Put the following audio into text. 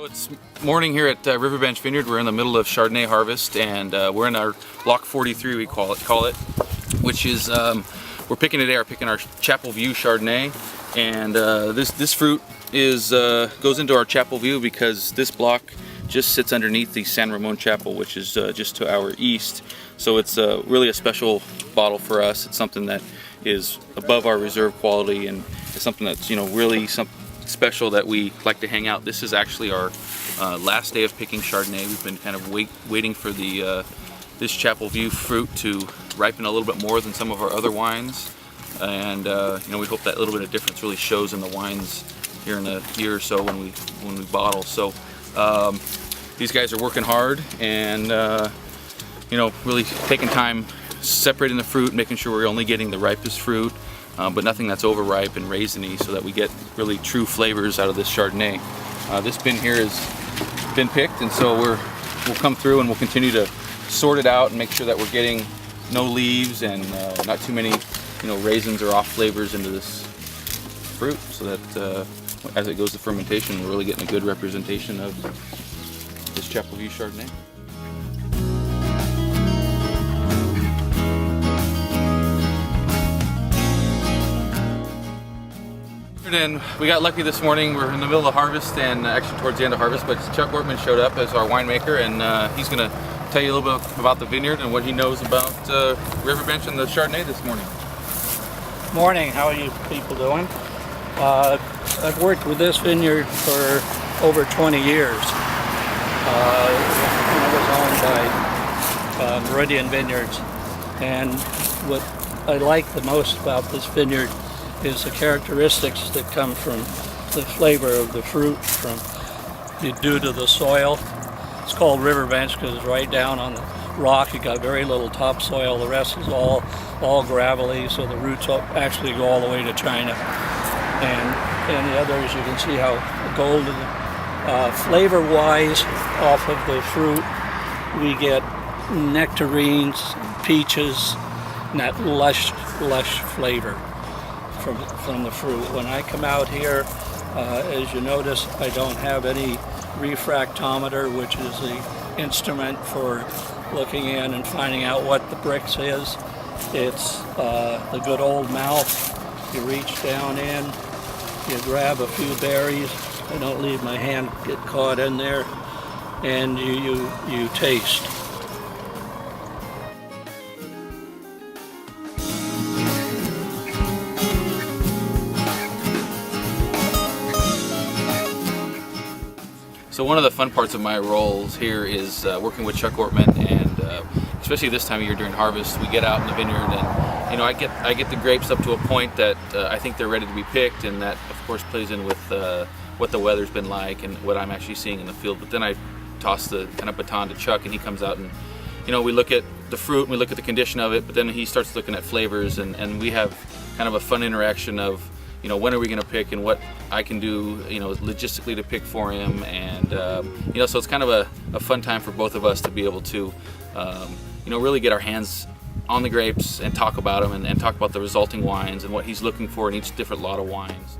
It's morning here at Riverbench Vineyard. We're in the middle of Chardonnay harvest, and we're in our Block 43, we call it, which is we're picking today. We're picking our Chapel View Chardonnay, and this fruit is goes into our Chapel View because this block just sits underneath the San Ramon Chapel, which is just to our east. So it's really a special bottle for us. It's something that is above our reserve quality, and it's something that's really special that we like to hang out. This is actually our last day of picking Chardonnay. We've been kind of waiting for the this Chapel View fruit to ripen a little bit more than some of our other wines, and we hope that little bit of difference really shows in the wines here in a year or so when we bottle. So these guys are working hard and really taking time separating the fruit, making sure we're only getting the ripest fruit, but nothing that's overripe and raisiny, so that we get really true flavors out of this Chardonnay. This bin here has been picked, and so we'll come through and we'll continue to sort it out and make sure that we're getting no leaves and not too many raisins or off flavors into this fruit, so that as it goes to fermentation, we're really getting a good representation of this Chapel View Chardonnay. And we got lucky this morning. We're in the middle of harvest, and actually towards the end of harvest, but Chuck Ortman showed up as our winemaker, and he's going to tell you a little bit about the vineyard and what he knows about Riverbench and the Chardonnay this morning. Morning, how are you people doing? I've worked with this vineyard for over 20 years. It was owned by Meridian Vineyards, and what I like the most about this vineyard is the characteristics that come from the flavor of the fruit, due to the soil. It's called Riverbench because it's right down on the rock. You got very little topsoil. The rest is all gravelly, so the roots actually go all the way to China. And the others, you can see how golden. Flavor-wise, off of the fruit, we get nectarines, peaches, and that lush flavor from the fruit. When I come out here, as you notice, I don't have any refractometer, which is the instrument for looking in and finding out what the brix is. It's the good old mouth. You reach down in, you grab a few berries. I don't leave my hand get caught in there, and you taste. So one of the fun parts of my roles here is working with Chuck Ortman, and especially this time of year during harvest, we get out in the vineyard, and I get the grapes up to a point that I think they're ready to be picked, and that of course plays in with what the weather's been like and what I'm actually seeing in the field. But then I toss the kind of baton to Chuck, and he comes out and we look at the fruit and we look at the condition of it, but then he starts looking at flavors, and we have kind of a fun interaction of when are we going to pick and what I can do logistically to pick for him, and so it's kind of a fun time for both of us to be able to really get our hands on the grapes and talk about them and talk about the resulting wines and what he's looking for in each different lot of wines.